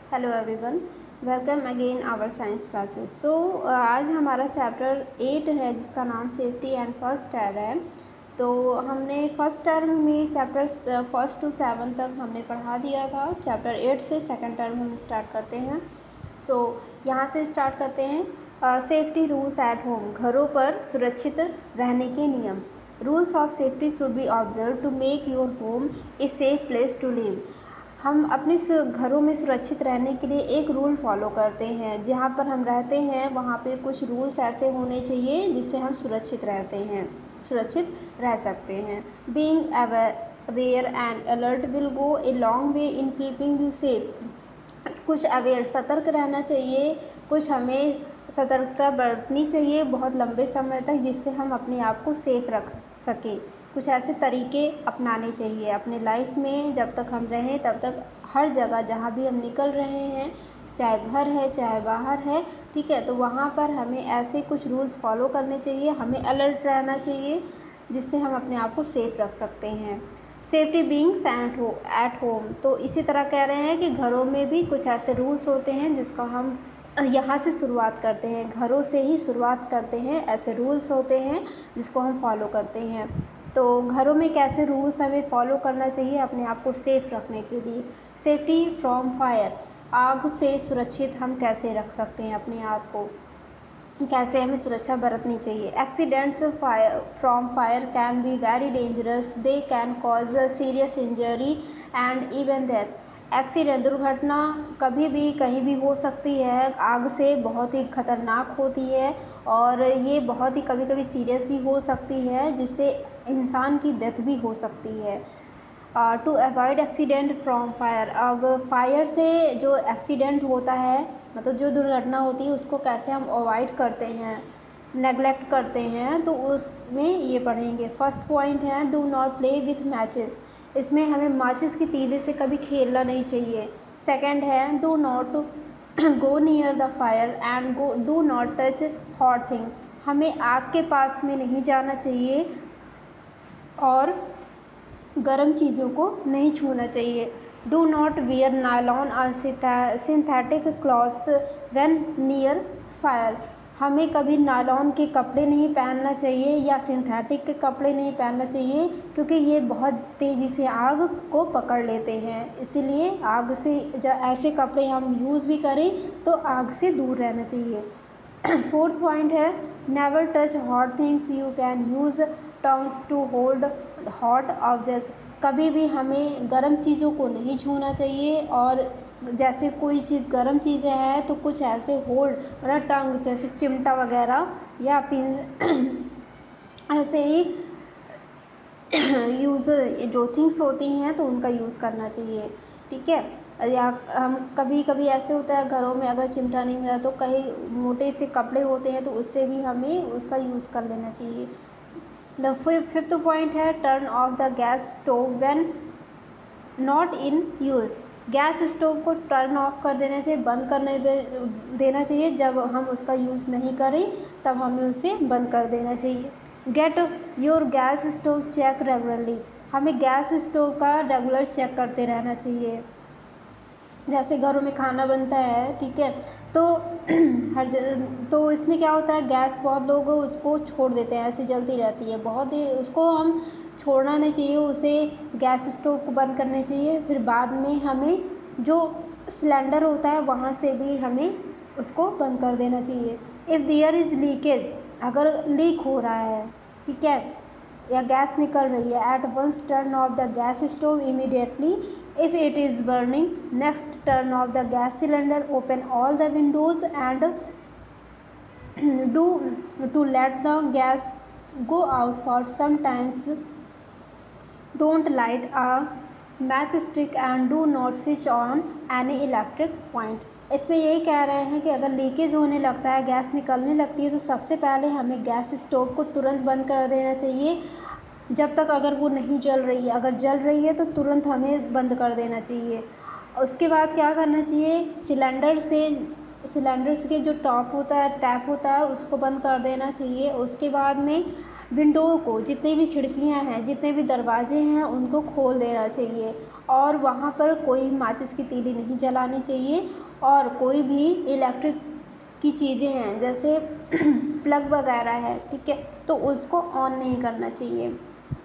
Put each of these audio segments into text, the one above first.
Hello everyone, welcome again our science classes. आज हमारा chapter 8 है जिसका नाम सेफ्टी एंड फर्स्ट एड है। तो हमने फर्स्ट टर्म में चैप्टर्स 1 to 7 तक हमने पढ़ा दिया था। चैप्टर 8 से सेकंड टर्म हम स्टार्ट करते हैं। यहाँ से स्टार्ट करते हैं। सेफ्टी रूल्स एट होम, घरों पर सुरक्षित रहने के नियम। Rules of safety should be observe to make your home a safe place to live. हम अपने घरों में सुरक्षित रहने के लिए एक रूल फॉलो करते हैं। जहाँ पर हम रहते हैं वहाँ पे कुछ रूल्स ऐसे होने चाहिए जिससे हम सुरक्षित सुरक्षित रह सकते हैं। Being aware and alert will go a long way in keeping you safe. कुछ अवेयर सतर्क रहना चाहिए, कुछ हमें सतर्कता बरतनी चाहिए बहुत लंबे समय तक, जिससे हम अपने आप को सेफ रख सकें। कुछ ऐसे तरीके अपनाने चाहिए अपने लाइफ में। जब तक हम रहें तब तक हर जगह जहाँ भी हम निकल रहे हैं, चाहे घर है चाहे बाहर है, ठीक है, तो वहाँ पर हमें ऐसे कुछ रूल्स फॉलो करने चाहिए। हमें अलर्ट रहना चाहिए जिससे हम अपने आप को सेफ रख सकते हैं। सेफ्टी बीइंग्स एट होम, तो इसी तरह कह रहे हैं कि घरों में भी कुछ ऐसे रूल्स होते हैं जिसको हम यहाँ से शुरुआत करते हैं, घरों से ही शुरुआत करते हैं। ऐसे रूल्स होते हैं जिसको हम फॉलो करते हैं। तो घरों में कैसे रूल्स हमें फॉलो करना चाहिए अपने आप को सेफ रखने के लिए। सेफ्टी फ्रॉम फायर, आग से सुरक्षित हम कैसे रख सकते हैं अपने आप को, कैसे हमें सुरक्षा बरतनी चाहिए। Accidents from fire can be very dangerous, they can cause serious injury and even death. Accident, दुर्घटना कभी भी कहीं भी हो सकती है, आग से बहुत ही खतरनाक होती है और ये बहुत ही कभी कभी सीरियस भी हो सकती है, जिससे इंसान की डेथ भी हो सकती है। To avoid accident from fire, अब फायर से जो एक्सीडेंट होता है, मतलब जो दुर्घटना होती है, उसको कैसे हम अवॉइड करते हैं, नेगलेक्ट करते हैं, तो उसमें ये पढ़ेंगे। फर्स्ट पॉइंट है do not play with matches, इसमें हमें माचिस की तीली से कभी खेलना नहीं चाहिए। सेकंड है do not go near the fire and do not touch hot things, हमें आग के पास में नहीं जाना चाहिए और गर्म चीज़ों को नहीं छूना चाहिए। डू नॉट वियर नायलॉन और synthetic clothes when near fire, हमें कभी नायलॉन के कपड़े नहीं पहनना चाहिए या सिंथेटिक के कपड़े नहीं पहनना चाहिए, क्योंकि ये बहुत तेज़ी से आग को पकड़ लेते हैं। इसीलिए आग से जब ऐसे कपड़े हम यूज़ भी करें तो आग से दूर रहना चाहिए। फोर्थ पॉइंट है never touch hot things, you can use tongs to hold hot object, कभी भी हमें गर्म चीज़ों को नहीं छूना चाहिए और जैसे कोई चीज़ गर्म चीज़ें हैं तो कुछ ऐसे होल्ड, मतलब टंग जैसे चिमटा वगैरह या पिन ऐसे ही यूज़ जो थिंग्स होती हैं तो उनका यूज़ करना चाहिए, ठीक है। या हम कभी कभी ऐसे होता है घरों में अगर चिमटा नहीं मिला तो कहीं मोटे से कपड़े होते हैं तो उससे भी हमें उसका यूज़ कर लेना चाहिए। द फिफ्थ पॉइंट है turn off the gas stove when not in use, gas stove को टर्न ऑफ कर देना चाहिए, बंद करने देना चाहिए। जब हम उसका यूज़ नहीं करें तब हमें उसे बंद कर देना चाहिए। Get your gas stove check regularly, हमें गैस स्टोव का रेगुलर चेक करते रहना चाहिए। जैसे घरों में खाना बनता है, ठीक है, तो तो इसमें क्या होता है, गैस बहुत लोग उसको छोड़ देते हैं, ऐसे जलती रहती है बहुत ही, उसको हम छोड़ना नहीं चाहिए, उसे गैस स्टोव को बंद करना चाहिए। फिर बाद में हमें जो सिलेंडर होता है वहाँ से भी हमें उसको बंद कर देना चाहिए। इफ़ देयर इज़ लीकेज, अगर लीक हो रहा है, ठीक है, या गैस निकल रही है, at once turn off the gas stove immediately. If it is burning, next turn off the gas cylinder, open all the windows and do to let the gas go out for some times, don't light a matchstick and do not switch on any electric point। इसमें यही कह रहे हैं कि अगर leakage होने लगता है, गैस निकलने लगती है, तो सबसे पहले हमें गैस स्टोव को तुरंत बंद कर देना चाहिए। जब तक अगर वो नहीं जल रही है, अगर जल रही है तो तुरंत हमें बंद कर देना चाहिए। उसके बाद क्या करना चाहिए, सिलेंडर के जो टॉप होता है, टैप होता है, उसको बंद कर देना चाहिए। उसके बाद में विंडो को, जितनी भी खिड़कियां हैं, जितने भी दरवाजे हैं, उनको खोल देना चाहिए और वहाँ पर कोई माचिस की तीली नहीं जलानी चाहिए और कोई भी इलेक्ट्रिक की चीज़ें हैं जैसे प्लग वगैरह है, ठीक है, तो उसको ऑन नहीं करना चाहिए।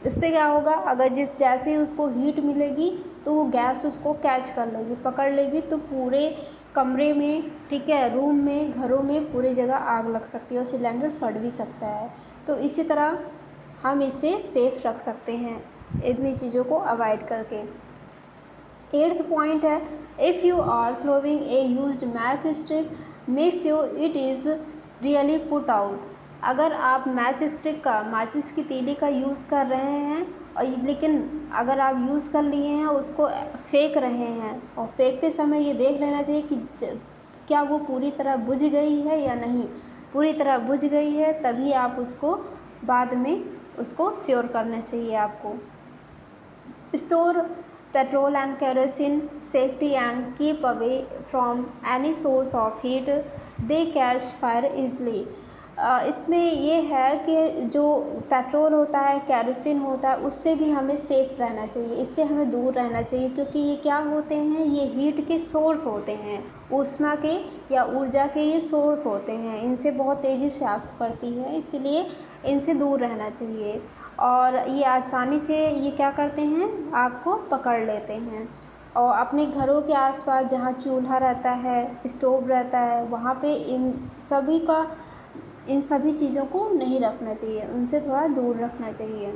इससे क्या होगा, अगर जैसे ही उसको हीट मिलेगी तो वो गैस उसको कैच कर लेगी, पकड़ लेगी, तो पूरे कमरे में, ठीक है, रूम में, घरों में पूरी जगह आग लग सकती है और सिलेंडर फट भी सकता है। तो इसी तरह हम इसे सेफ रख सकते हैं इतनी चीज़ों को अवॉइड करके। 8th पॉइंट है, if you are throwing a used match stick make sure it is really put out. अगर आप मैच स्टिक का, माचिस की तीली का यूज़ कर रहे हैं और लेकिन अगर आप यूज़ कर लिए हैं, उसको फेंक रहे हैं और फेंकते समय ये देख लेना चाहिए कि क्या वो पूरी तरह बुझ गई है या नहीं। पूरी तरह बुझ गई है तभी आप उसको बाद में उसको श्योर करना चाहिए आपको। Store petrol and kerosene safety and keep away from any source of heat, they catch fire easily। इसमें ये है कि जो पेट्रोल होता है, केरोसिन होता है, उससे भी हमें सेफ रहना चाहिए, इससे हमें दूर रहना चाहिए क्योंकि ये क्या होते हैं, ये हीट के सोर्स होते हैं, ऊष्मा के या ऊर्जा के ये सोर्स होते हैं, इनसे बहुत तेज़ी से आग पकड़ती है, इसलिए इनसे दूर रहना चाहिए। और ये आसानी से ये क्या करते हैं, आग को पकड़ लेते हैं। और अपने घरों के आसपास जहाँ चूल्हा रहता है, स्टोव रहता है, वहाँ पे इन सभी चीज़ों को नहीं रखना चाहिए, उनसे थोड़ा दूर रखना चाहिए।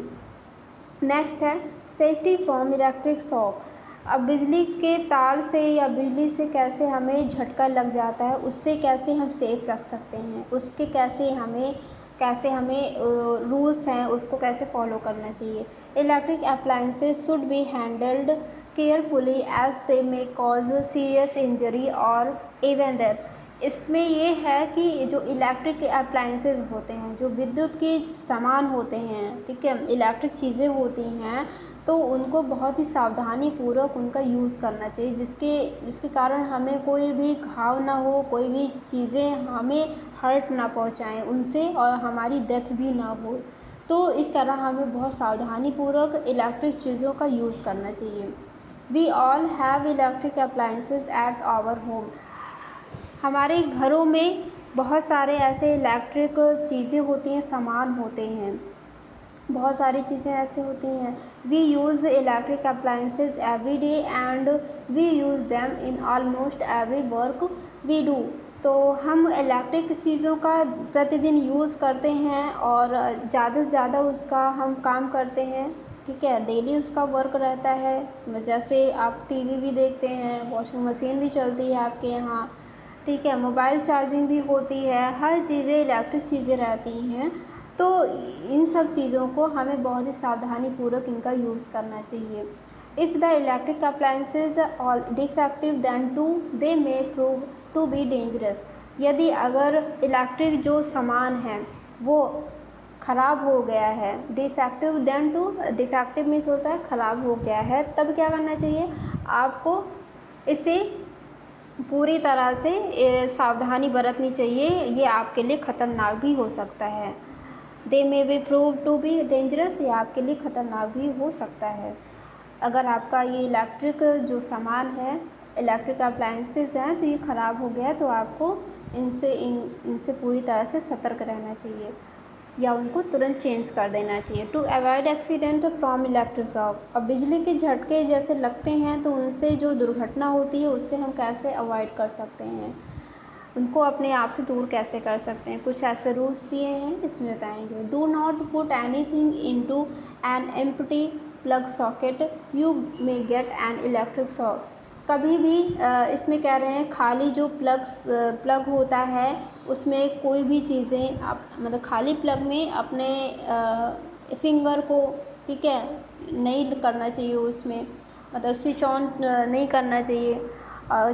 नेक्स्ट है सेफ्टी फ्रॉम इलेक्ट्रिक शॉक। अब बिजली के तार से या बिजली से कैसे हमें झटका लग जाता है, उससे कैसे हम सेफ रख सकते हैं, उसके कैसे हमें रूल्स हैं उसको कैसे फॉलो करना चाहिए। Electric appliances should be handled carefully as they may cause serious injury और इवन डेथ। इसमें ये है कि जो इलेक्ट्रिक अप्लायंसेस होते हैं, जो विद्युत के सामान होते हैं, ठीक है, इलेक्ट्रिक चीज़ें होती हैं, तो उनको बहुत ही सावधानी पूर्वक उनका यूज़ करना चाहिए जिसके कारण हमें कोई भी घाव ना हो, कोई भी चीज़ें हमें हर्ट ना पहुंचाएं उनसे और हमारी डेथ भी ना हो। तो इस तरह हमें बहुत सावधानी पूर्वक इलेक्ट्रिक चीज़ों का यूज़ करना चाहिए। We all have electric appliances at our home. हमारे घरों में बहुत सारे ऐसे इलेक्ट्रिक चीज़ें होती हैं, सामान होते हैं, बहुत सारी चीज़ें ऐसे होती हैं। We use electric appliances every day and we use them in almost every work we do. तो हम इलेक्ट्रिक चीज़ों का प्रतिदिन यूज़ करते हैं और ज़्यादा से ज़्यादा उसका हम काम करते हैं, ठीक है, डेली उसका वर्क रहता है। जैसे आप टीवी भी देखते हैं, वॉशिंग मशीन भी चलती है आपके यहाँ, ठीक है, मोबाइल चार्जिंग भी होती है, हर चीज़ें इलेक्ट्रिक चीज़ें रहती हैं। तो इन सब चीज़ों को हमें बहुत ही सावधानी पूर्वक इनका यूज़ करना चाहिए। If the electric appliances are defective then they may prove to be dangerous. यदि अगर इलेक्ट्रिक जो सामान है वो ख़राब हो गया है, डिफेक्टिव मीन्स होता है ख़राब हो गया है, तब क्या करना चाहिए आपको, इसे पूरी तरह से सावधानी बरतनी चाहिए, ये आपके लिए ख़तरनाक भी हो सकता है। They may be prove to be dangerous, ये आपके लिए ख़तरनाक भी हो सकता है। अगर आपका ये इलेक्ट्रिक जो सामान है, इलेक्ट्रिक अप्लायंसेस हैं, तो ये ख़राब हो गया है तो आपको इनसे पूरी तरह से सतर्क रहना चाहिए या उनको तुरंत चेंज कर देना चाहिए। To avoid accident from electric shock. अब बिजली के झटके जैसे लगते हैं तो उनसे जो दुर्घटना होती है उससे हम कैसे अवॉइड कर सकते हैं, उनको अपने आप से दूर कैसे कर सकते हैं, कुछ ऐसे रूल्स दिए हैं इसमें बताएंगे। Do not put anything into an empty plug socket, you may gate an electric shock. कभी भी इसमें कह रहे हैं खाली जो प्लग होता है उसमें कोई भी चीज़ें आप मतलब खाली प्लग में अपने फिंगर को, ठीक है, नहीं करना चाहिए, उसमें मतलब स्विच ऑन नहीं करना चाहिए।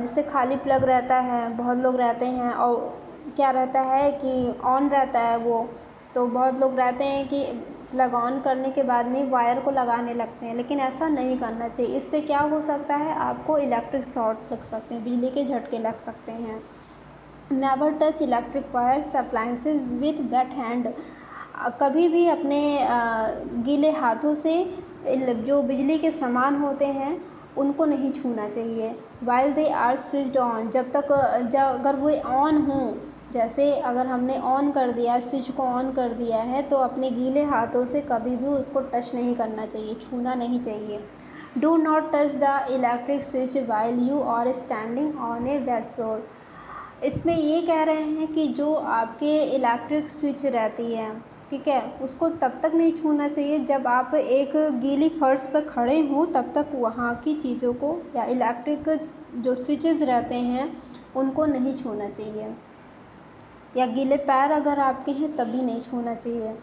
जिससे खाली प्लग रहता है, बहुत लोग रहते हैं और क्या रहता है कि ऑन रहता है वो, तो बहुत लोग रहते हैं कि प्लग ऑन करने के बाद में वायर को लगाने लगते हैं, लेकिन ऐसा नहीं करना चाहिए। इससे क्या हो सकता है, आपको इलेक्ट्रिक शॉर्ट लग सकते हैं, बिजली के झटके लग सकते हैं। Never touch electric wires appliances with wait hand. कभी भी अपने गीले हाथों से जो बिजली के सामान होते हैं उनको नहीं छूना चाहिए। While they are switched on, जब तक अगर वो ऑन हों, जैसे अगर हमने ऑन कर दिया, स्विच को ऑन कर दिया है, तो अपने गीले हाथों से कभी भी उसको टच नहीं करना चाहिए, छूना नहीं चाहिए। Do not touch the electric switch while you are standing on a wet floor. इसमें ये कह रहे हैं कि जो आपके इलेक्ट्रिक स्विच रहती है, ठीक है, उसको तब तक नहीं छूना चाहिए जब आप एक गीली फर्श पर खड़े हों, तब तक वहाँ की चीज़ों को या इलेक्ट्रिक जो स्विचेस रहते हैं उनको नहीं छूना चाहिए, या गीले पैर अगर आपके हैं तभी नहीं छूना चाहिए।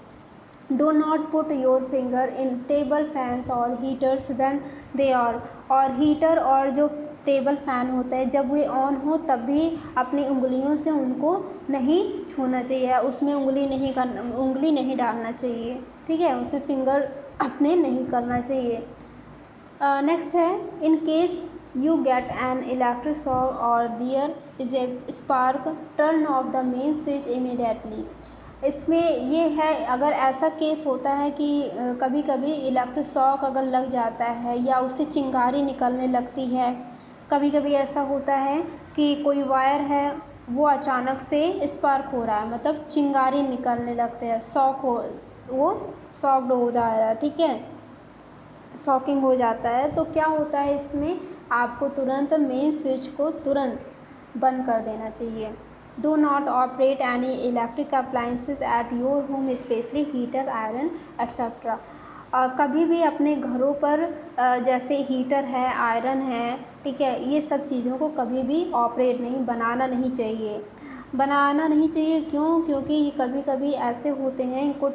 Do not put your finger in table fans और हीटर्स व्हेन दे आर, और हीटर और जो टेबल फ़ैन होता है जब वे ऑन हो तब भी अपनी उंगलियों से उनको नहीं छूना चाहिए, उसमें उंगली नहीं डालना चाहिए, ठीक है, उसे फिंगर अपने नहीं करना चाहिए। नेक्स्ट है, in case you get an electric shock और there is a spark, turn off the main switch immediately. इसमें ये है, अगर ऐसा केस होता है कि कभी कभी इलेक्ट्रिक शॉक अगर लग जाता है या उससे चिंगारी निकलने लगती है, कभी कभी ऐसा होता है कि कोई वायर है वो अचानक से स्पार्क हो रहा है, मतलब चिंगारी निकलने लगते हैं, वो शॉक्ड हो जा रहा है, ठीक है, शॉकिंग हो जाता है, तो क्या होता है इसमें आपको तुरंत मेन स्विच को तुरंत बंद कर देना चाहिए। Do not operate any electric appliances at your home, specially heater, iron etcetera. कभी भी अपने घरों पर जैसे हीटर है, आयरन है, ठीक है, ये सब चीज़ों को कभी भी ऑपरेट बनाना नहीं चाहिए। क्यों? क्योंकि कभी कभी ऐसे होते हैं, इनको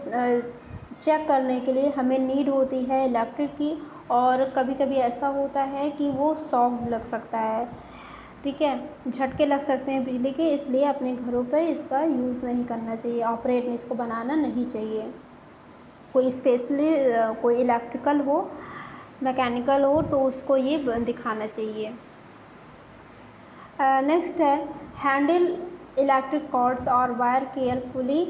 चेक करने के लिए हमें नीड होती है इलेक्ट्रिक की, और कभी कभी ऐसा होता है कि वो शॉक लग सकता है, ठीक है, झटके लग सकते हैं बिजली के, इसलिए अपने घरों पर इसका यूज़ नहीं करना चाहिए, ऑपरेट इसको बनाना नहीं चाहिए। कोई स्पेशली कोई इलेक्ट्रिकल हो, मैकेनिकल हो, तो उसको ये दिखाना चाहिए। नेक्स्ट है, हैंडल इलेक्ट्रिक कॉर्ड्स और wire carefully,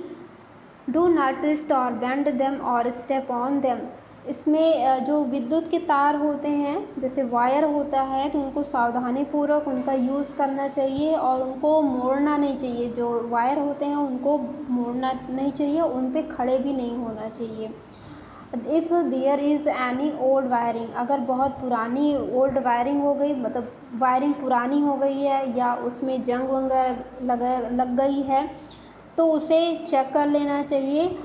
do not twist और बेंड देम और स्टेप ऑन देम। इसमें जो विद्युत के तार होते हैं, जैसे वायर होता है, तो उनको सावधानीपूर्वक उनका यूज़ करना चाहिए और उनको मोड़ना नहीं चाहिए। जो वायर होते हैं उनको मोड़ना नहीं चाहिए, उन पे खड़े भी नहीं होना चाहिए। If there is any old wiring, अगर बहुत पुरानी ओल्ड वायरिंग हो गई, मतलब वायरिंग पुरानी हो गई है या उसमें जंग वगैरह लग गई है, तो उसे चेक कर लेना चाहिए।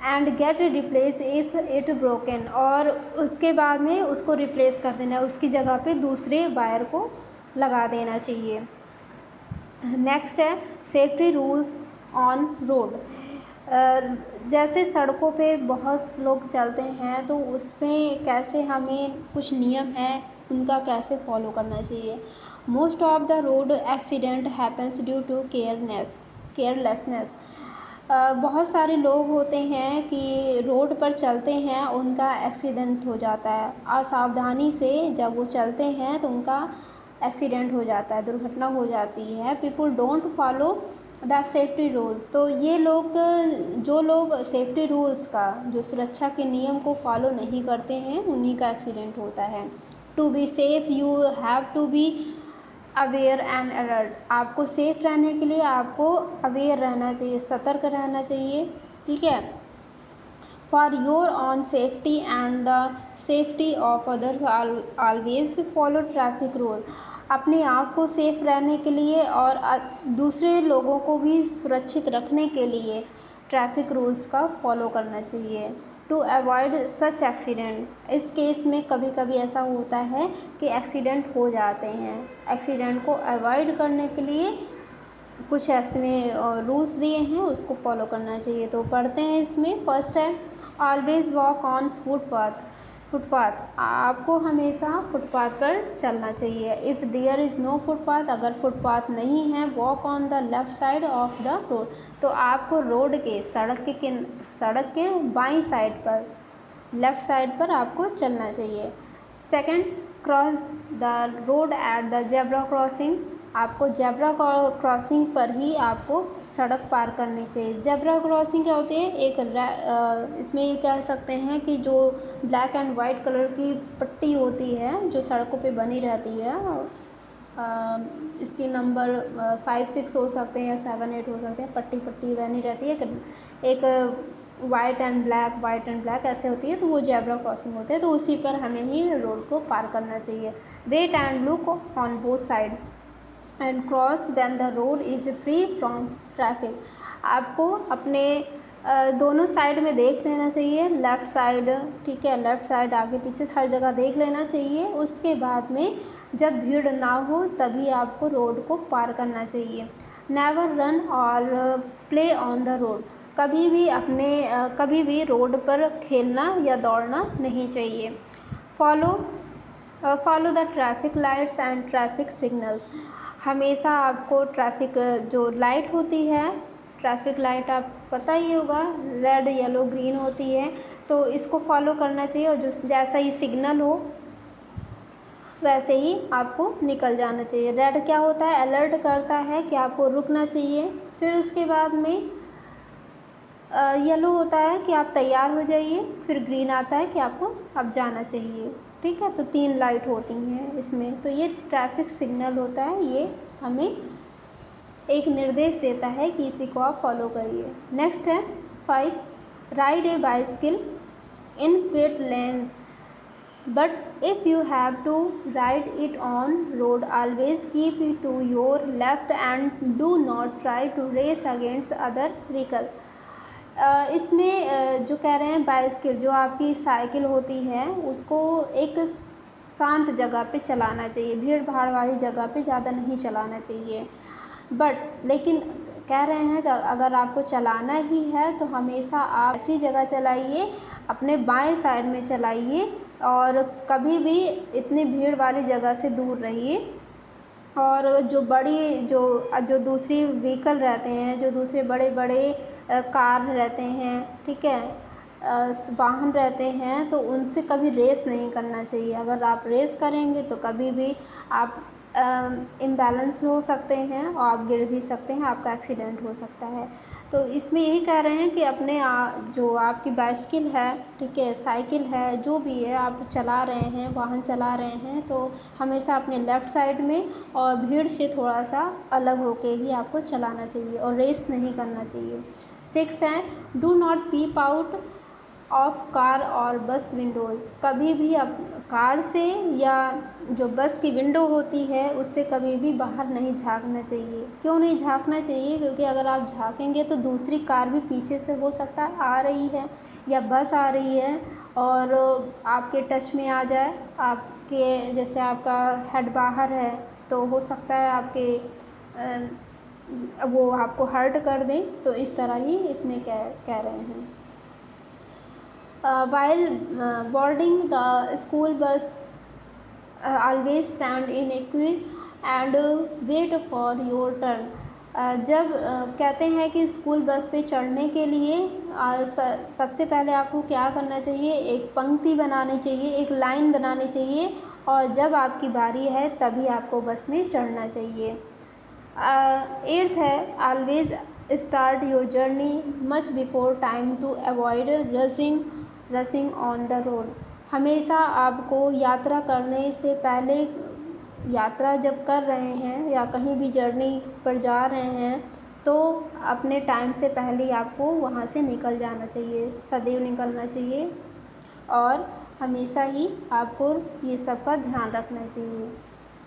And get replace if it broken, और उसके बाद में उसको रिप्लेस कर देना है, उसकी जगह पे दूसरे वायर को लगा देना चाहिए। नेक्स्ट है, सेफ्टी रूल्स ऑन रोड। जैसे सड़कों पे बहुत लोग चलते हैं, तो उसमें कैसे हमें कुछ नियम हैं उनका कैसे फॉलो करना चाहिए। Most of the road accident happens due to carelessness. बहुत सारे लोग होते हैं कि रोड पर चलते हैं, उनका एक्सीडेंट हो जाता है, असावधानी से जब वो चलते हैं तो उनका एक्सीडेंट हो जाता है, दुर्घटना हो जाती है। People don't follow the safety rule, तो ये लोग, जो लोग सेफ्टी रूल्स का, जो सुरक्षा के नियम को फॉलो नहीं करते हैं, उन्हीं का एक्सीडेंट होता है। To be safe you have to be aware and alert. आपको सेफ रहने के लिए आपको अवेयर रहना चाहिए, सतर्क रहना चाहिए, ठीक है। For your on safety and the safety of others always follow traffic rule. अपने आप को सेफ रहने के लिए और दूसरे लोगों को भी सुरक्षित रखने के लिए ट्रैफिक रूल्स का फॉलो करना चाहिए। टू अवॉइड सच एक्सीडेंट, इस केस में कभी कभी ऐसा होता है कि एक्सीडेंट हो जाते हैं, एक्सीडेंट को अवॉइड करने के लिए कुछ ऐसे रूल्स दिए हैं, उसको फॉलो करना चाहिए। तो पढ़ते हैं इसमें। फर्स्ट है, ऑलवेज वॉक ऑन फुटपाथ, आपको हमेशा फुटपाथ पर चलना चाहिए। If there is no footpath, अगर फुटपाथ नहीं है, walk on the left side of the road, तो आपको रोड के सड़क के बाईं साइड पर, लेफ़्ट साइड पर आपको चलना चाहिए। Second, cross the road at the zebra crossing, आपको जेब्रा क्रॉसिंग पर ही आपको सड़क पार करनी चाहिए। जेब्रा क्रॉसिंग क्या होती है, इसमें ये कह सकते हैं कि जो ब्लैक एंड वाइट कलर की पट्टी होती है जो सड़कों पे बनी रहती है, इसकी नंबर 5-6 हो सकते हैं या 7-8 हो सकते हैं, पट्टी पट्टी बनी रहती है, एक वाइट एंड ब्लैक ऐसे होती है, तो वो जेब्रा क्रॉसिंग होते हैं। तो उसी पर हमें ही रोड को पार करना चाहिए। Wait and look on both side and cross when the road is free from traffic. आपको अपने दोनों साइड में देख लेना चाहिए, लेफ़्ट साइड, ठीक है, लेफ़्ट साइड आगे पीछे हर जगह देख लेना चाहिए। उसके बाद में जब भीड़ ना हो तभी आपको रोड को पार करना चाहिए। नेवर रन और प्ले ऑन द रोड। कभी भी रोड पर खेलना या दौड़ना नहीं चाहिए। Follow the traffic lights and traffic signals. हमेशा आपको ट्रैफिक जो लाइट होती है, ट्रैफिक लाइट आप पता ही होगा, रेड येलो ग्रीन होती है, तो इसको फॉलो करना चाहिए और जो जैसा ही सिग्नल हो वैसे ही आपको निकल जाना चाहिए। रेड क्या होता है, अलर्ट करता है कि आपको रुकना चाहिए। फिर उसके बाद में येलो होता है कि आप तैयार हो जाइए। फिर ग्रीन आता है कि आपको अब जाना चाहिए, ठीक है। तो 3 लाइट होती हैं इसमें। तो ये ट्रैफिक सिग्नल होता है, ये हमें एक निर्देश देता है कि इसी को आप फॉलो करिए। नेक्स्ट है 5, ride a bicycle in quiet lane but if you have to ride it on road always keep it to your left and do not try to race against other vehicle. इसमें जो कह रहे हैं, bicycle जो आपकी cycle होती है उसको एक शांत जगह पे चलाना चाहिए, भीड़ भाड़ वाली जगह पे ज़्यादा नहीं चलाना चाहिए। लेकिन कह रहे हैं कि अगर आपको चलाना ही है तो हमेशा आप ऐसी जगह चलाइए, अपने बाएं साइड में चलाइए और कभी भी इतनी भीड़ वाली जगह से दूर रहिए। और जो दूसरी व्हीकल रहते हैं, जो दूसरे बड़े बड़े कार रहते हैं, ठीक है, वाहन रहते हैं, तो उनसे कभी रेस नहीं करना चाहिए। अगर आप रेस करेंगे तो कभी भी आप इम्बैलेंस हो सकते हैं और आप गिर भी सकते हैं, आपका एक्सीडेंट हो सकता है। तो इसमें यही कह रहे हैं कि अपने जो आपकी बाइसिकल है, ठीक है, साइकिल है, जो भी है आप चला रहे हैं, वाहन चला रहे हैं, तो हमेशा अपने लेफ़्ट साइड में और भीड़ से थोड़ा सा अलग होके ही आपको चलाना चाहिए और रेस नहीं करना चाहिए। 6 है, do not peep out of car और बस विंडोज़। कभी भी अब कार से या जो बस की विंडो होती है उससे कभी भी बाहर नहीं झांकना चाहिए। क्यों नहीं झांकना चाहिए? क्योंकि अगर आप झांकेंगे तो दूसरी कार भी पीछे से हो सकता है आ रही है या बस आ रही है और आपके टच में आ जाए, आपके जैसे आपका हेड बाहर है तो हो सकता है वो आपको हर्ट कर दें। तो इस तरह ही इसमें कह रहे हैं। While boarding the school bus, always stand in a queue and wait for your turn. जब कहते हैं कि स्कूल बस पे चढ़ने के लिए सबसे पहले आपको क्या करना चाहिए, एक पंक्ति बनानी चाहिए, एक लाइन बनानी चाहिए और जब आपकी बारी है तभी आपको बस में चढ़ना चाहिए। 8th है, always start your journey much before time to avoid rushing on the road. हमेशा आपको यात्रा करने से पहले, यात्रा जब कर रहे हैं या कहीं भी जर्नी पर जा रहे हैं तो अपने टाइम से पहले ही आपको वहाँ से निकल जाना चाहिए, सदैव निकलना चाहिए और हमेशा ही आपको ये सब का ध्यान रखना चाहिए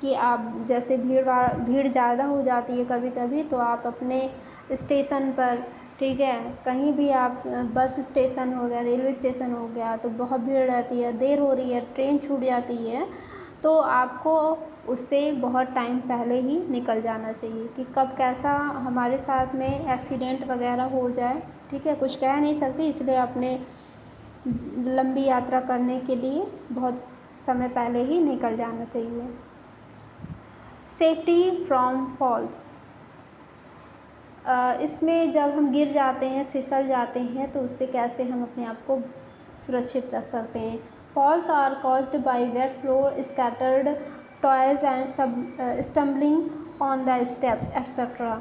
कि आप जैसे भीड़ ज़्यादा हो जाती है कभी कभी, तो आप अपने स्टेशन पर, ठीक है, कहीं भी आप बस स्टेशन हो गया, रेलवे स्टेशन हो गया, तो बहुत भीड़ रहती है, देर हो रही है, ट्रेन छूट जाती है, तो आपको उससे बहुत टाइम पहले ही निकल जाना चाहिए कि कब कैसा हमारे साथ में एक्सीडेंट वगैरह हो जाए, ठीक है, कुछ कह नहीं सकते, इसलिए अपने लंबी यात्रा करने के लिए बहुत समय पहले ही निकल जाना चाहिए। Safety from falls. इसमें जब हम गिर जाते हैं, फिसल जाते हैं, तो उससे कैसे हम अपने आप को सुरक्षित रख सकते हैं। Falls are caused by wet floor, scattered toys and stumbling on the steps etcetera.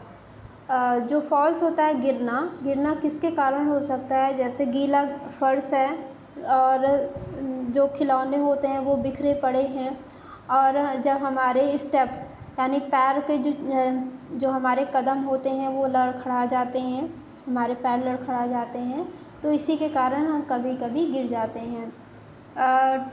जो फॉल्स होता है गिरना किसके कारण हो सकता है, जैसे गीला फर्श है और जो खिलौने होते हैं वो बिखरे पड़े हैं, और जब हमारे स्टेप्स यानी पैर के जो हमारे कदम होते हैं वो लड़खड़ा जाते हैं, हमारे पैर लड़खड़ा जाते हैं, तो इसी के कारण हम कभी कभी गिर जाते हैं।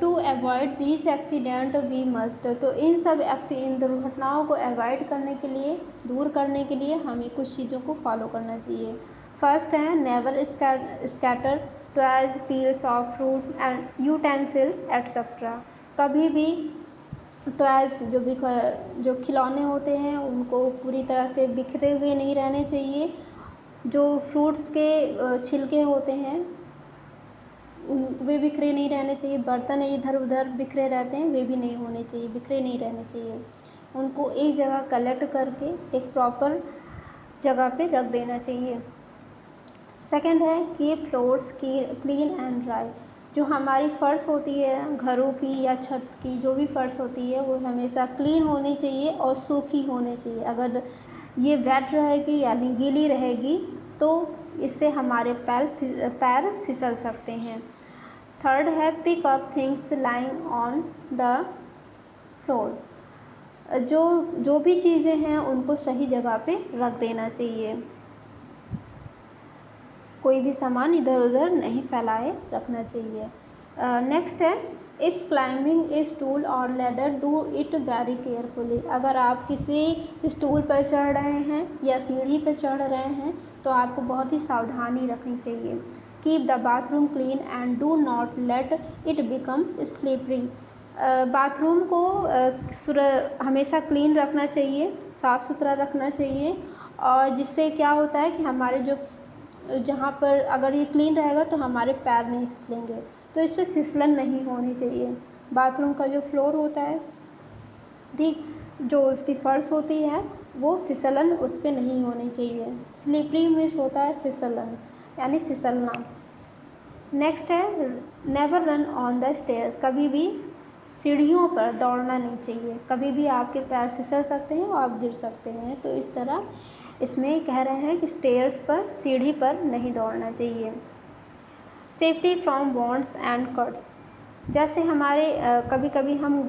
To avoid this accident we must, तो इन दुर्घटनाओं को अवॉइड करने के लिए, दूर करने के लिए हमें कुछ चीज़ों को फॉलो करना चाहिए। फर्स्ट है never scatter toys peels of fruit and utensils etcetera. कभी भी टॉयज जो खिलौने होते हैं उनको पूरी तरह से बिखरे हुए नहीं रहने चाहिए। जो फ्रूट्स के छिलके होते हैं वे बिखरे नहीं रहने चाहिए। बर्तन इधर उधर बिखरे रहते हैं, वे भी नहीं होने चाहिए, बिखरे नहीं रहने चाहिए। उनको एक जगह कलेक्ट करके एक प्रॉपर जगह पे रख देना चाहिए। सेकंड है keep floors clean and dry. जो हमारी फ़र्श होती है घरों की या छत की, जो भी फ़र्श होती है वो हमेशा क्लीन होनी चाहिए और सूखी होनी चाहिए। अगर ये वेट रहेगी यानी गीली रहेगी तो इससे हमारे पैर फिसल सकते हैं। थर्ड है pick up things lying on the floor. जो भी चीज़ें हैं उनको सही जगह पे रख देना चाहिए। कोई भी सामान इधर उधर नहीं फैलाए रखना चाहिए। नेक्स्ट है इफ़ क्लाइंबिंग ए स्टूल और ladder do it very carefully. अगर आप किसी स्टूल पर चढ़ रहे हैं या सीढ़ी पर चढ़ रहे हैं तो आपको बहुत ही सावधानी रखनी चाहिए। Keep the bathroom clean and do not let it become slippery. Bathroom को हमेशा क्लीन रखना चाहिए, साफ़ सुथरा रखना चाहिए, और जिससे क्या होता है कि हमारे जहाँ पर अगर ये क्लीन रहेगा तो हमारे पैर नहीं फिसलेंगे, तो इस पर फिसलन नहीं होनी चाहिए। बाथरूम का जो फ्लोर होता है ठीक, जो उसकी फर्श होती है वो फिसलन उस पर नहीं होनी चाहिए। स्लिपरी मीन्स होता है फिसलन यानी फिसलना। नेक्स्ट है never run on the stairs. कभी भी सीढ़ियों पर दौड़ना नहीं चाहिए, कभी भी आपके पैर फिसल सकते हैं और आप गिर सकते हैं। तो इस तरह इसमें कह रहे हैं कि स्टेयर्स पर, सीढ़ी पर नहीं दौड़ना चाहिए। Safety from wands and cuts. जैसे हमारे कभी कभी हम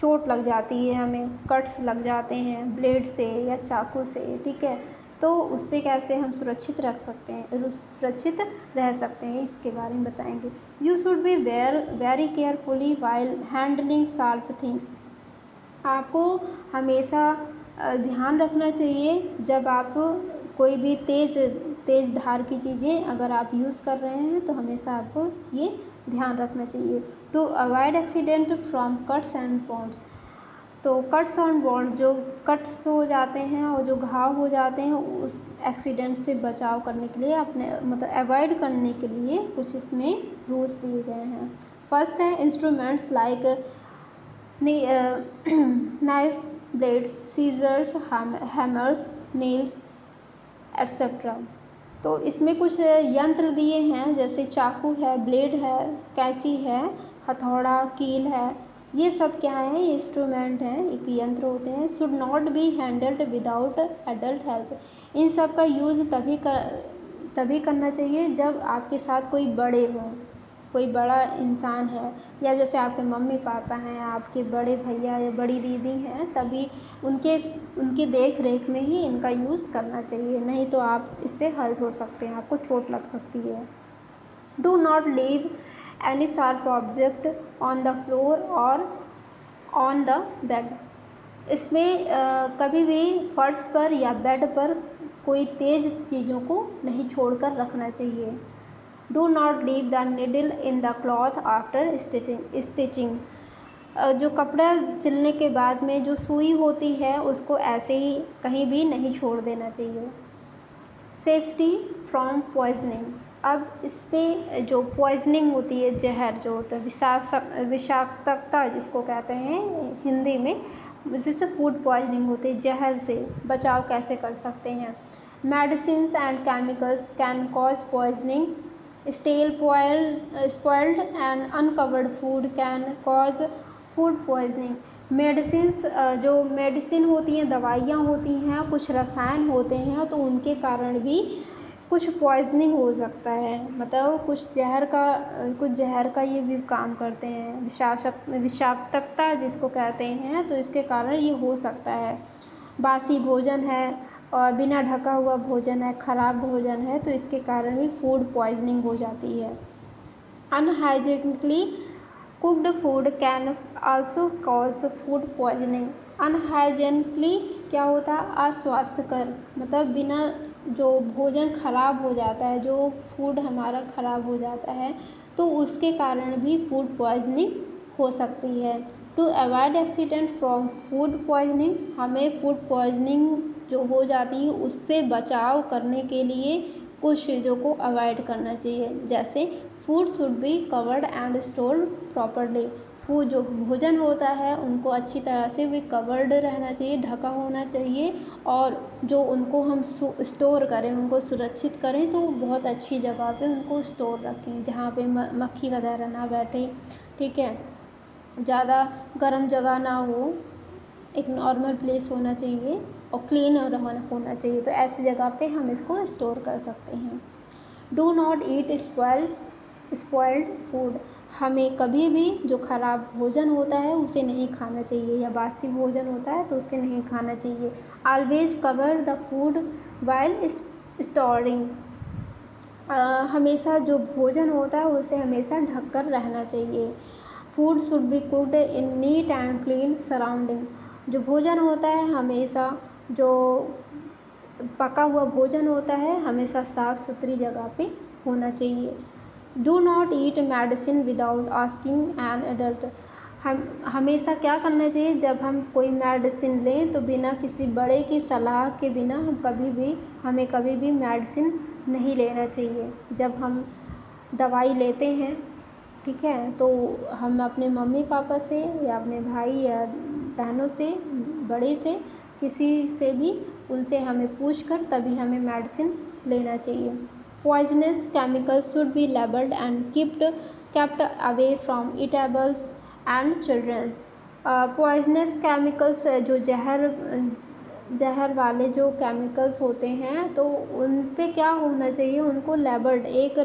चोट लग जाती है, हमें कट्स लग जाते हैं ब्लेड से या चाकू से, ठीक है, तो उससे कैसे हम सुरक्षित रह सकते हैं इसके बारे में बताएंगे। You should be very carefully while handling sharp things. आपको हमेशा ध्यान रखना चाहिए जब आप कोई भी तेज़ धार की चीज़ें अगर आप यूज़ कर रहे हैं तो हमेशा आपको ये ध्यान रखना चाहिए। To avoid accident from cuts and wounds. तो कट्स और वॉन्ड, जो कट्स हो जाते हैं और जो घाव हो जाते हैं, उस एक्सीडेंट से बचाव करने के लिए अवॉइड करने के लिए कुछ इसमें रूल्स दिए गए हैं। फर्स्ट है instruments like knifes, blades, scissors, hammers, nails etcetera. तो इसमें कुछ यंत्र दिए हैं जैसे चाकू है, ब्लेड है, कैंची है, हथौड़ा, कील है, ये सब क्या है, ये इंस्ट्रूमेंट हैं, एक यंत्र होते हैं। Should not be handled without adult help. इन सब का यूज़ तभी करना चाहिए जब आपके साथ कोई बड़े हों, कोई बड़ा इंसान है, या जैसे आपके मम्मी पापा हैं, आपके बड़े भैया या बड़ी दीदी हैं, तभी उनके देख रेख में ही इनका यूज़ करना चाहिए, नहीं तो आप इससे हर्ट हो सकते हैं, आपको चोट लग सकती है। Do not leave any sharp object on the floor और ऑन द बेड। इसमें कभी भी फर्श पर या बेड पर कोई तेज़ चीज़ों को नहीं छोड़कर रखना चाहिए। Do not leave the needle in the cloth after stitching. जो कपड़ा सिलने के बाद में जो सुई होती है उसको ऐसे ही कहीं भी नहीं छोड़ देना चाहिए। Safety from poisoning. अब इस पर जो पॉइजनिंग होती है, जहर जो होता है, विषाक्तता जिसको कहते हैं हिंदी में, जिससे फूड पॉइजनिंग होती है, जहर से बचाव कैसे कर सकते हैं। Medicines and chemicals can cause poisoning. Stale spoiled and uncovered food can cause food poisoning. Medicines जो मेडिसिन होती हैं, दवाइयाँ होती हैं, कुछ रसायन होते हैं, तो उनके कारण भी कुछ पॉइज़निंग हो सकता है। मतलब कुछ जहर का ये भी काम करते हैं, विषाक्तता जिसको कहते हैं, तो इसके कारण ये हो सकता है। बासी भोजन है और बिना ढका हुआ भोजन है, ख़राब भोजन है, तो इसके कारण भी फूड पॉइज़निंग हो जाती है। Unhygienically cooked food can also cause food poisoning. Unhygienically क्या होता है? अस्वास्थ्यकर, मतलब बिना जो भोजन खराब हो जाता है, जो फूड हमारा खराब हो जाता है, तो उसके कारण भी फूड पॉइजनिंग हो सकती है। To avoid accident from food poisoning, हमें फूड पॉइजनिंग जो हो जाती है उससे बचाव करने के लिए कुछ चीज़ों को अवॉइड करना चाहिए। जैसे food should be covered and stored properly, food जो भोजन होता है उनको अच्छी तरह से भी कवर्ड रहना चाहिए, ढका होना चाहिए, और जो उनको हम स्टोर करें, उनको सुरक्षित करें, तो बहुत अच्छी जगह पे उनको स्टोर रखें जहाँ पे मक्खी वगैरह ना बैठे, ठीक है। ज़्यादा गर्म जगह ना हो, एक नॉर्मल प्लेस होना चाहिए और क्लीन होना चाहिए, तो ऐसी जगह पे हम इसको स्टोर कर सकते हैं। Do not eat spoiled food, हमें कभी भी जो ख़राब भोजन होता है उसे नहीं खाना चाहिए, या बासी भोजन होता है तो उसे नहीं खाना चाहिए। Always cover the food while storing, हमेशा जो भोजन होता है उसे हमेशा ढक कर रहना चाहिए। Food should be cooked in neat and clean surrounding, जो भोजन होता है हमेशा, जो पका हुआ भोजन होता है हमेशा साफ़ सुथरी जगह पे होना चाहिए। Do not eat medicine without asking an adult, हम हमेशा क्या करना चाहिए, जब हम कोई मेडिसिन लें तो बिना किसी बड़े की सलाह के बिना हमें कभी भी मेडिसिन नहीं लेना चाहिए। जब हम दवाई लेते हैं, ठीक है, तो हम अपने मम्मी पापा से या अपने भाई या बहनों से, बड़े से, किसी से भी, उनसे हमें पूछकर तभी हमें मेडिसिन लेना चाहिए। Poisonous chemicals should be labelled and kept away from eatables and childrens. Poisonous chemicals जो जहर वाले जो केमिकल्स होते हैं, तो उन पे क्या होना चाहिए, उनको लेबल्ड, एक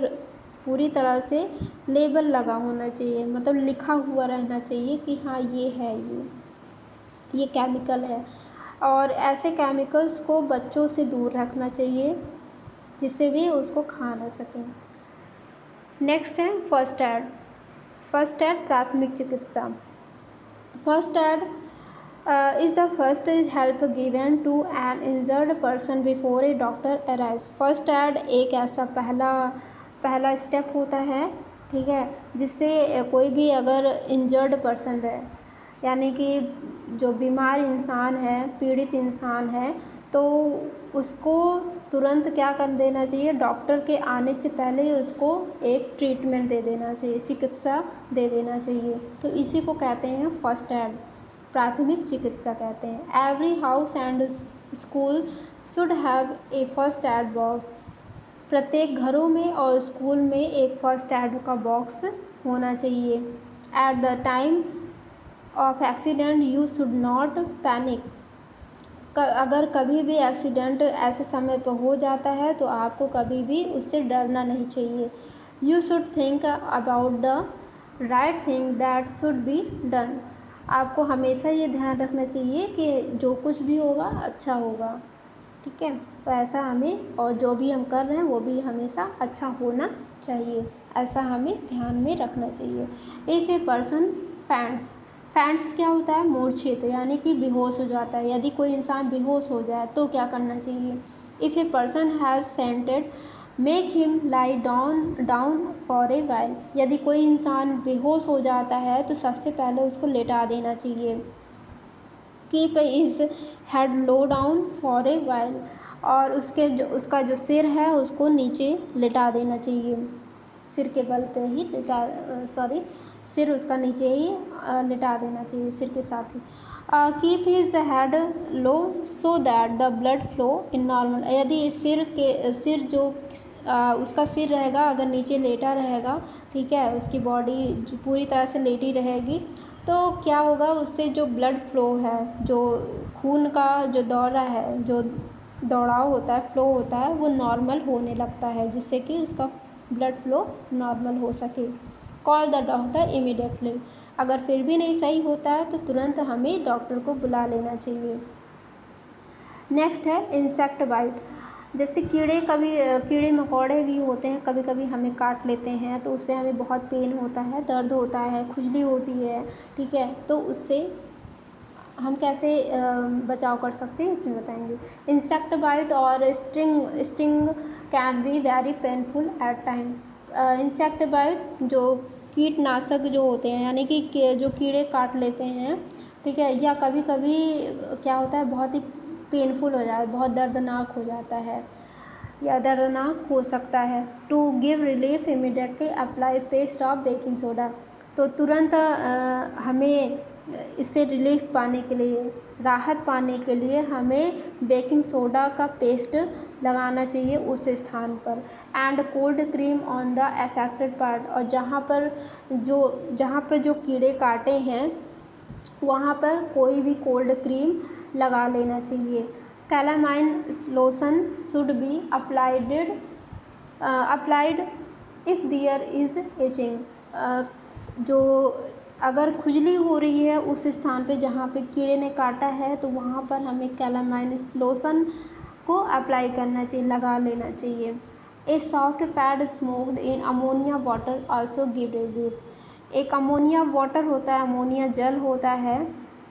पूरी तरह से लेबल लगा होना चाहिए, मतलब लिखा हुआ रहना चाहिए कि हाँ ये है, ये केमिकल है। और ऐसे केमिकल्स को बच्चों से दूर रखना चाहिए जिससे भी उसको खा ना सकें। नेक्स्ट है फर्स्ट एड। फर्स्ट एड प्राथमिक चिकित्सा। First aid is the first help given to an injured person before a doctor arrives. First aid एक ऐसा पहला स्टेप होता है, ठीक है, जिससे कोई भी अगर इंजर्ड पर्सन है, यानी कि जो बीमार इंसान है, पीड़ित इंसान है, तो उसको तुरंत क्या कर देना चाहिए, डॉक्टर के आने से पहले ही उसको एक ट्रीटमेंट दे देना चाहिए, चिकित्सा दे देना चाहिए। तो इसी को कहते हैं फर्स्ट एड, प्राथमिक चिकित्सा कहते हैं। Every house and school should have a first aid box, प्रत्येक घरों में और स्कूल में एक फर्स्ट एड का बॉक्स होना चाहिए। At the time of accident you should not panic, अगर कभी भी एक्सीडेंट ऐसे समय पर हो जाता है तो आपको कभी भी उससे डरना नहीं चाहिए। You should think about the right thing that should be done, आपको हमेशा ये ध्यान रखना चाहिए कि जो कुछ भी होगा अच्छा होगा, ठीक है। तो ऐसा हमें, और जो भी हम कर रहे हैं वो भी हमेशा अच्छा होना चाहिए, ऐसा हमें ध्यान में रखना चाहिए। इफ़ ए पर्सन फैंट्स क्या होता है, मूर्छित, यानी कि बेहोश हो जाता है। यदि कोई इंसान बेहोश हो जाए तो क्या करना चाहिए। If a person has fainted make him lie down for a while, यदि कोई इंसान बेहोश हो जाता है तो सबसे पहले उसको लेटा देना चाहिए। Keep his head low down for a while, और उसका जो सिर है उसको नीचे लिटा देना चाहिए, सिर के बल पे ही सिर उसका नीचे ही लिटा देना चाहिए, सिर के साथ ही। Keep his head low so that the blood flow in normal, यदि उसका सिर रहेगा अगर नीचे लेटा रहेगा, ठीक है, उसकी बॉडी पूरी तरह से लेटी रहेगी, तो क्या होगा, उससे जो ब्लड फ्लो है, जो खून का जो दौरा है, जो दौड़ाव होता है, फ्लो होता है, वो नॉर्मल होने लगता है, जिससे कि उसका ब्लड फ्लो नॉर्मल हो सके। Call the doctor immediately. अगर फिर भी नहीं सही होता है तो तुरंत हमें डॉक्टर को बुला लेना चाहिए। नेक्स्ट है इंसेक्ट बाइट। जैसे कीड़े मकोड़े भी होते हैं, कभी कभी हमें काट लेते हैं तो उससे हमें बहुत पेन होता है, दर्द होता है, खुजली होती है, ठीक है। तो उससे हम कैसे बचाव कर सकते हैं, इसमें बताएंगे। इंसेक्ट बाइट और sting can be very painful at time. Insect bite जो कीटनाशक जो होते हैं, यानी कि जो कीड़े काट लेते हैं, ठीक है, या कभी कभी क्या होता है, बहुत ही पेनफुल हो जाता है, बहुत दर्दनाक हो जाता है या दर्दनाक हो सकता है। To give relief immediately apply paste of baking soda. तो तुरंत हमें इससे रिलीफ पाने के लिए, राहत पाने के लिए हमें बेकिंग सोडा का पेस्ट लगाना चाहिए उस स्थान पर। And cold cream on the affected part. और जहाँ पर जो कीड़े काटे हैं वहाँ पर कोई भी कोल्ड क्रीम लगा लेना चाहिए। Calamine lotion should be applied if there is itching. जो अगर खुजली हो रही है उस स्थान पे जहाँ पे कीड़े ने काटा है, तो वहाँ पर हमें कैलामाइन लोशन को अप्लाई करना चाहिए, लगा लेना चाहिए। ए soft pad smoked in ammonia water also give relief. एक अमोनिया वाटर होता है, अमोनिया जल होता है,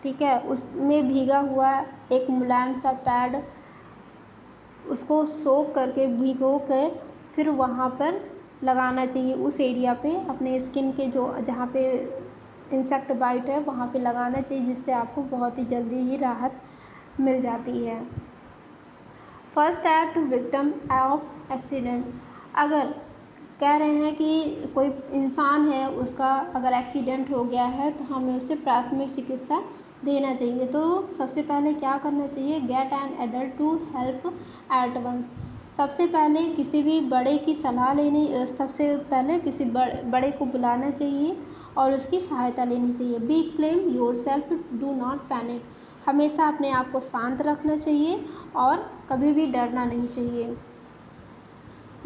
ठीक है, उसमें भीगा हुआ एक मुलायम सा पैड, उसको सोख करके भिगो कर फिर वहाँ पर लगाना चाहिए, उस एरिया पे, अपने स्किन के जो जहाँ पे इंसेक्ट बाइट है वहाँ पे लगाना चाहिए, जिससे आपको बहुत ही जल्दी ही राहत मिल जाती है। First aid to victim of accident. अगर कह रहे हैं कि कोई इंसान है, उसका अगर एक्सीडेंट हो गया है तो हमें उसे प्राथमिक चिकित्सा देना चाहिए। तो सबसे पहले क्या करना चाहिए, get an adult to help at once. सबसे पहले किसी भी बड़े की सलाह लेनी, सबसे पहले किसी बड़े को बुलाना चाहिए और उसकी सहायता लेनी चाहिए। B claim your self, do not panic. हमेशा अपने आप को शांत रखना चाहिए और कभी भी डरना नहीं चाहिए।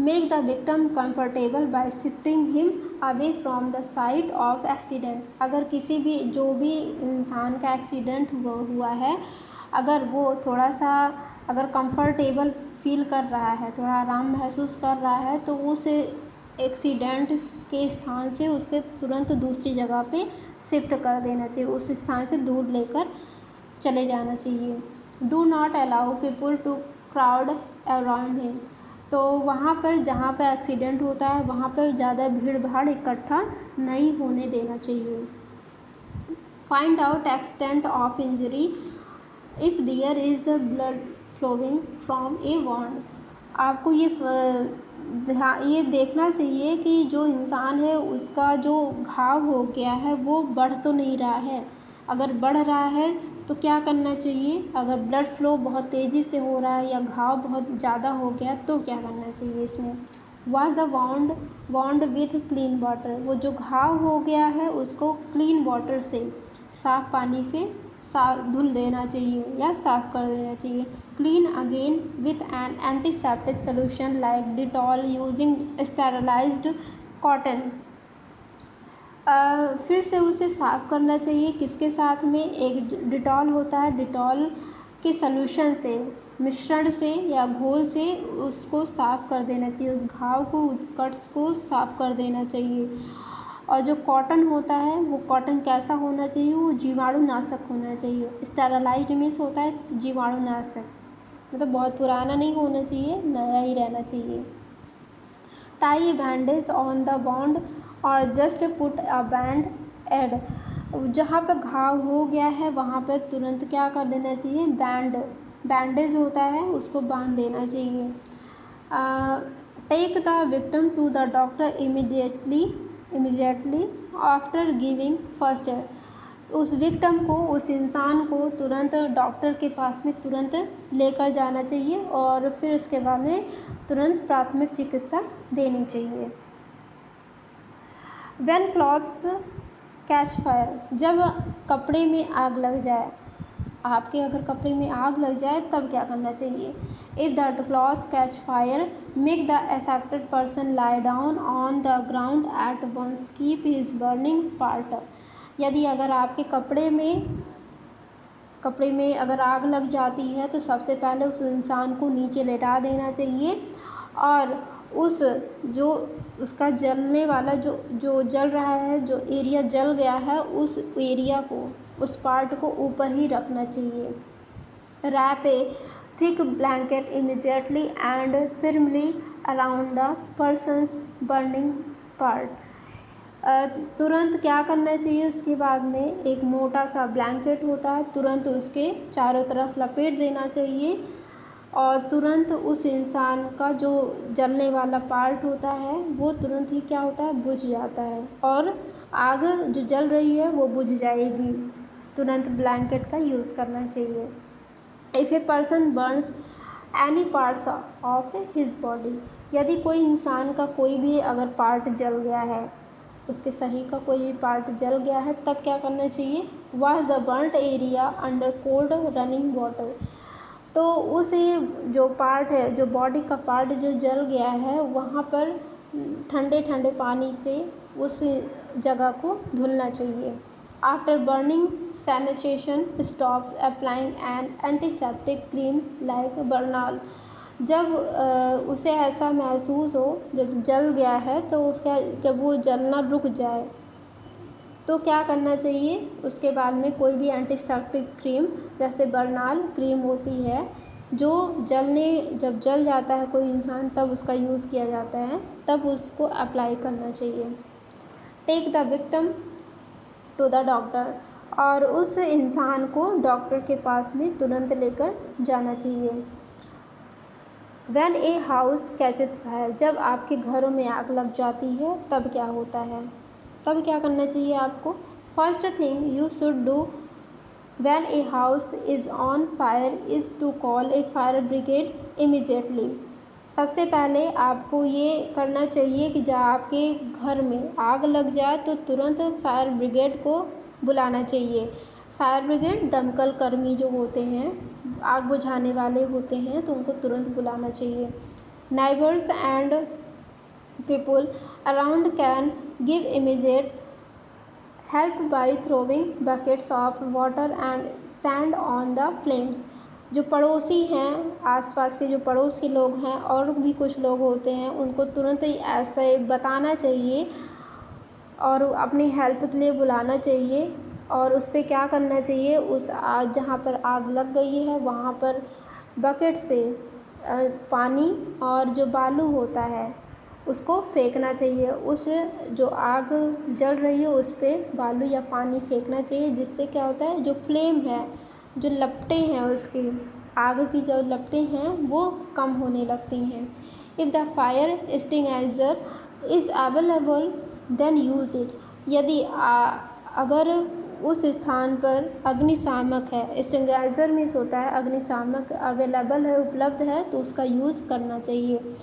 Make the victim comfortable bye shifting him away from the site of accident. अगर किसी भी जो भी इंसान का एक्सीडेंट हुआ है, अगर वो थोड़ा सा अगर कंफर्टेबल फील कर रहा है, थोड़ा आराम महसूस कर रहा है, तो उस एक्सीडेंट के स्थान से उसे तुरंत दूसरी जगह पे शिफ्ट कर देना चाहिए, उस स्थान से दूर लेकर चले जाना चाहिए। Do not allow people to crowd around him. तो वहाँ पर जहाँ पर एक्सीडेंट होता है वहाँ पर ज़्यादा भीड़ भाड़ इकट्ठा नहीं होने देना चाहिए। Find out extent of injury if there is blood flowing from a wound. आपको ये देखना चाहिए कि जो इंसान है उसका जो घाव हो गया है वो बढ़ तो नहीं रहा है। अगर बढ़ रहा है तो क्या करना चाहिए, अगर ब्लड फ्लो बहुत तेज़ी से हो रहा है या घाव बहुत ज़्यादा हो गया तो क्या करना चाहिए इसमें। Wash the wound with clean water. वो जो घाव हो गया है उसको क्लीन वाटर से, साफ़ पानी से धुल देना चाहिए या साफ़ कर देना चाहिए। Clean again with an antiseptic solution like Dettol using sterilised cotton. फिर से उसे साफ़ करना चाहिए, किसके साथ में, एक डिटॉल होता है, डिटॉल के सॉल्यूशन से, मिश्रण से या घोल से उसको साफ़ कर देना चाहिए, उस घाव को, कट्स को साफ़ कर देना चाहिए। और जो कॉटन होता है वो कॉटन कैसा होना चाहिए, वो जीवाणुनाशक होना चाहिए। स्टेरलाइज्ड मीन्स होता है जीवाणुनाशक, मतलब बहुत पुराना नहीं होना चाहिए, नया ही रहना चाहिए। Tie bandage on the wound और just put a band aid. जहाँ पर घाव हो गया है वहाँ पर तुरंत क्या कर देना चाहिए, बैंडेज होता है उसको बांध देना चाहिए। Take the victim to the doctor immediately after giving first aid. उस विक्टिम को, उस इंसान को तुरंत डॉक्टर के पास में तुरंत लेकर जाना चाहिए और फिर उसके बाद में तुरंत प्राथमिक चिकित्सा देनी चाहिए। व्हेन क्लॉथ्स कैच फायर, जब कपड़े में आग लग जाए, आपके अगर कपड़े में आग लग जाए तब क्या करना चाहिए। If the cloth catch fire make the affected person lie down on the ground at once, keep his burning part. यदि अगर आपके कपड़े में अगर आग लग जाती है तो सबसे पहले उस इंसान को नीचे लेटा देना चाहिए और उस जो उसका जलने वाला जो जल रहा है, जो एरिया जल गया है, उस एरिया को, उस पार्ट को ऊपर ही रखना चाहिए। Wrap a thick blanket immediately and firmly around the person's burning part. तुरंत क्या करना चाहिए, उसके बाद में एक मोटा सा ब्लैंकेट होता है, तुरंत उसके चारों तरफ लपेट देना चाहिए और तुरंत उस इंसान का जो जलने वाला पार्ट होता है वो तुरंत ही क्या होता है, बुझ जाता है और आग जो जल रही है वो बुझ जाएगी। तुरंत ब्लैंकेट का यूज़ करना चाहिए। If a person Burns any parts of his body, यदि कोई इंसान का कोई भी अगर पार्ट जल गया है, उसके शरीर का कोई भी पार्ट जल गया है, तब क्या करना चाहिए, wash the burnt area under cold running water. तो उस जो पार्ट है, जो बॉडी का पार्ट जो जल गया है, वहाँ पर ठंडे ठंडे पानी से उस जगह को धुलना चाहिए। After burning sanitation stops applying N antiseptic cream like Bernal. जब उसे ऐसा महसूस हो, जब जल गया है तो उसका जब वो जलना रुक जाए तो क्या करना चाहिए, उसके बाद में कोई भी एंटीसेप्टिक क्रीम जैसे बर्नाल क्रीम होती है, जो जब जल जाता है कोई इंसान तब उसका यूज़ किया जाता है, तब उसको अप्लाई करना चाहिए। Take the victim to the doctor, और उस इंसान को डॉक्टर के पास में तुरंत लेकर जाना चाहिए। When a house catches fire, जब आपके घरों में आग लग जाती है तब क्या होता है, तब क्या करना चाहिए आपको। First thing you should do when a house is on fire is to call a fire brigade immediately. सबसे पहले आपको ये करना चाहिए कि जब आपके घर में आग लग जाए तो तुरंत फायर ब्रिगेड को बुलाना चाहिए। फायर ब्रिगेड दमकल कर्मी जो होते हैं, आग बुझाने वाले होते हैं, तो उनको तुरंत बुलाना चाहिए। Neighbours and people around can give immediate help by throwing buckets of water and sand on the flames. जो पड़ोसी हैं, आसपास के जो पड़ोस के लोग हैं और भी कुछ लोग होते हैं, उनको तुरंत ही ऐसे बताना चाहिए और अपनी हेल्प के लिए बुलाना चाहिए और उस पर क्या करना चाहिए, उस जहाँ पर आग लग गई है वहाँ पर बकेट से पानी और जो बालू होता है उसको फेंकना चाहिए। उस जो आग जल रही है उस पर बालू या पानी फेंकना चाहिए, जिससे क्या होता है, जो फ्लेम है, जो लपटें हैं, उसकी आग की जो लपटें हैं वो कम होने लगती हैं। If the fire extinguisher is available then use it, यदि अगर उस स्थान पर अग्निशामक है, एक्सटिंग्विशर मीन्स होता है अग्निशामक, अवेलेबल है, उपलब्ध है, तो उसका यूज़ करना चाहिए।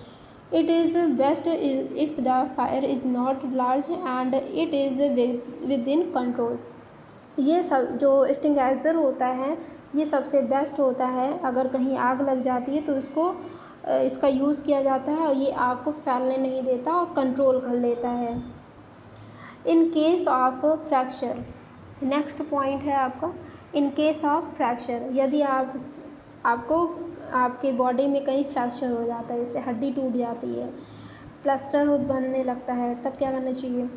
It is best if the fire is not large and it is with in control. ये सब जो एक्सटिंग्विशर होता है ये सबसे बेस्ट होता है। अगर कहीं आग लग जाती है तो इसका यूज़ किया जाता है और ये आग को फैलने नहीं देता और कंट्रोल कर लेता है। In case of fracture, next point है आपका, इन केस ऑफ फ्रैक्चर, यदि आपको आपके बॉडी में कहीं फ्रैक्चर हो जाता है, जैसे हड्डी टूट जाती है, प्लास्टर बनने लगता है, तब क्या करना चाहिए।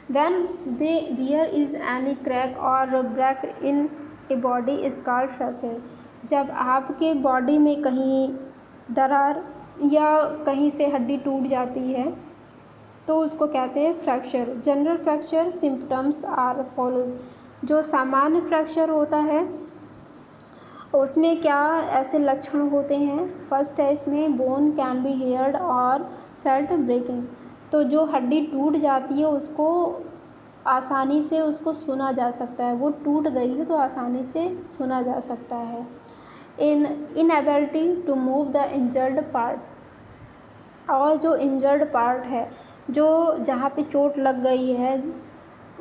When there is any crack or break in a body is called fracture। जब आपके बॉडी में कहीं दरार या कहीं से हड्डी टूट जाती है तो उसको कहते हैं fracture. General fracture symptoms are follows, जो सामान्य फ्रैक्चर होता है उसमें क्या ऐसे लक्षण होते हैं। फर्स्ट है इसमें बोन कैन बी हेयर्ड और फेल्ट ब्रेकिंग, तो जो हड्डी टूट जाती है उसको आसानी से उसको सुना जा सकता है, वो टूट गई है तो आसानी से सुना जा सकता है। Inability to move the injured part, और जो इंजर्ड पार्ट है, जो जहाँ पे चोट लग गई है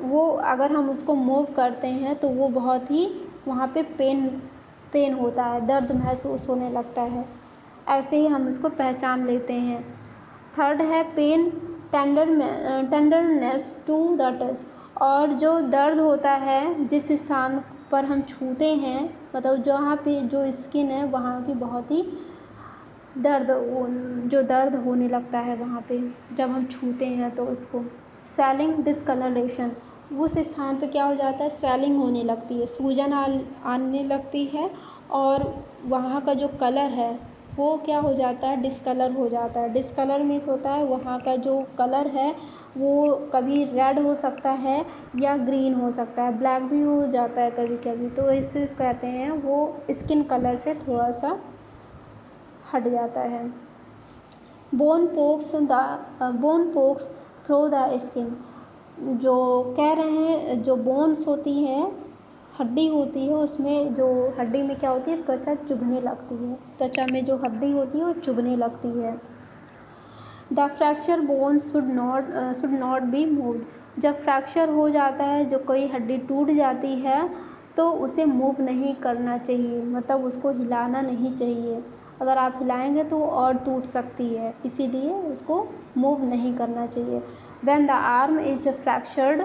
वो अगर हम उसको मूव करते हैं तो वो बहुत ही वहाँ पे पेन होता है, दर्द महसूस होने लगता है। ऐसे ही हम उसको पहचान लेते हैं। थर्ड है pain tenderness to the touch. और जो दर्द होता है जिस स्थान पर हम छूते हैं, मतलब जहाँ पे जो स्किन है वहाँ की बहुत ही जो दर्द होने लगता है वहाँ पे जब हम छूते हैं तो उसको। स्वेलिंग डिस्कलरेशन, उस स्थान पे क्या हो जाता है, स्वेलिंग होने लगती है, सूजन आने लगती है और वहाँ का जो कलर है वो क्या हो जाता है, डिस्कलर हो जाता है। डिस्कलर मीन्स होता है वहाँ का जो कलर है वो कभी रेड हो सकता है या ग्रीन हो सकता है, ब्लैक भी हो जाता है कभी कभी। तो इसे कहते हैं वो स्किन कलर से थोड़ा सा हट जाता है। Bone pox through the skin, जो कह रहे हैं जो बोन्स होती हैं, हड्डी होती है, उसमें जो हड्डी में क्या होती है, त्वचा चुभने लगती है, त्वचा में जो हड्डी होती है वो चुभने लगती है। The fracture bone should not be moved, जब फ्रैक्चर हो जाता है, जो कोई हड्डी टूट जाती है तो उसे मूव नहीं करना चाहिए, मतलब उसको हिलाना नहीं चाहिए। अगर आप हिलाएंगे तो वो और टूट सकती है, इसीलिए उसको मूव नहीं करना चाहिए। When the arm is fractured,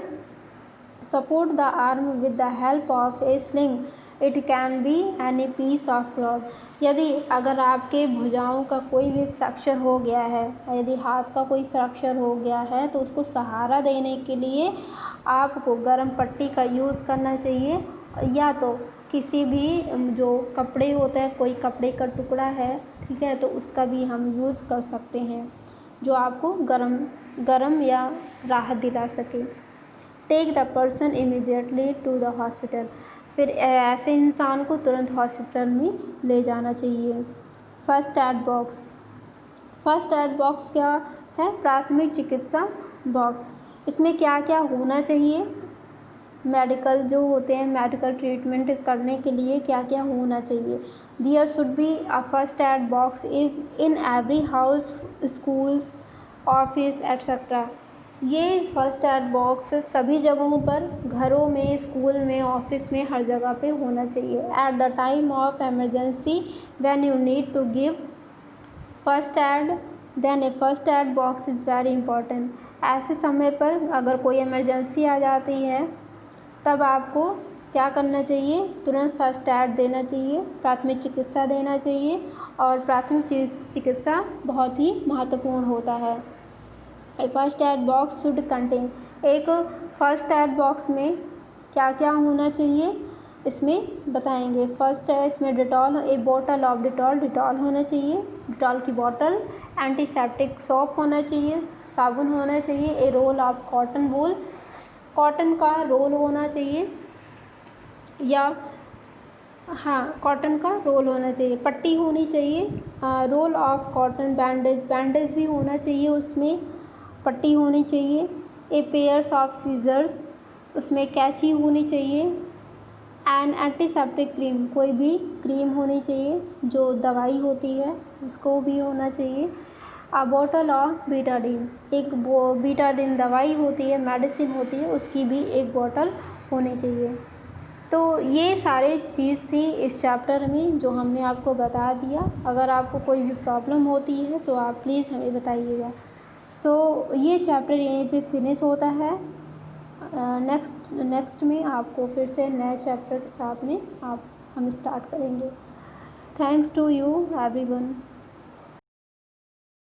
support the arm with the help of a sling, it can be any piece of cloth. यदि अगर आपके भुजाओं का कोई भी फ्रैक्चर हो गया है, यदि हाथ का कोई फ्रैक्चर हो गया है तो उसको सहारा देने के लिए आपको गर्म पट्टी का यूज़ करना चाहिए, या तो किसी भी जो कपड़े होते हैं, कोई कपड़े का टुकड़ा है, ठीक है, तो उसका भी हम यूज़ कर सकते हैं जो आपको गरम या राहत दिला सके। Take the person immediately to the hospital, फिर ऐसे इंसान को तुरंत हॉस्पिटल में ले जाना चाहिए। First aid box, first aid box क्या है, प्राथमिक चिकित्सा बॉक्स। इसमें क्या क्या होना चाहिए, मेडिकल जो होते हैं, मेडिकल ट्रीटमेंट करने के लिए क्या क्या होना चाहिए। There should be a first aid box is in every house, schools, office etcetera. ये फर्स्ट एड बॉक्स सभी जगहों पर, घरों में, स्कूल में, ऑफिस में, हर जगह पे होना चाहिए। At the time of emergency when you need to give first aid, then a first aid box is very important. ऐसे समय पर अगर कोई इमरजेंसी आ जाती है तब आपको क्या करना चाहिए, तुरंत फर्स्ट एड देना चाहिए, प्राथमिक चिकित्सा देना चाहिए। और प्राथमिक चिकित्सा बहुत ही महत्वपूर्ण होता है। First aid box should contain, एक फर्स्ट एड बॉक्स में क्या क्या होना चाहिए इसमें बताएंगे। फर्स्ट है इसमें Dettol, A bottle of Dettol होना चाहिए, डिटॉल की बॉटल, एंटीसेप्टिक सॉप होना चाहिए, साबुन होना चाहिए, a roll of cotton wool, cotton का रोल होना चाहिए, या हाँ कॉटन का रोल होना चाहिए, पट्टी होनी चाहिए, रोल ऑफ कॉटन, बैंडेज भी होना चाहिए, उसमें पट्टी होनी चाहिए, ए पेयर्स ऑफ सीजर्स, उसमें कैंची होनी चाहिए, एंड एंटीसेप्टिक क्रीम, कोई भी क्रीम होनी चाहिए जो दवाई होती है उसको भी होना चाहिए। अ बॉटल ऑफ बीटाडीन, एक बीटाडीन दवाई होती है, मेडिसिन होती है, उसकी भी एक बॉटल होनी चाहिए। तो ये सारे चीज़ थी इस चैप्टर में जो हमने आपको बता दिया। अगर आपको कोई भी प्रॉब्लम होती है तो आप प्लीज़ हमें बताइएगा। सो ये चैप्टर यहीं पे फिनिश होता है। नेक्स्ट में आपको फिर से नए चैप्टर के साथ में हम स्टार्ट करेंगे। Thanks to you everyone.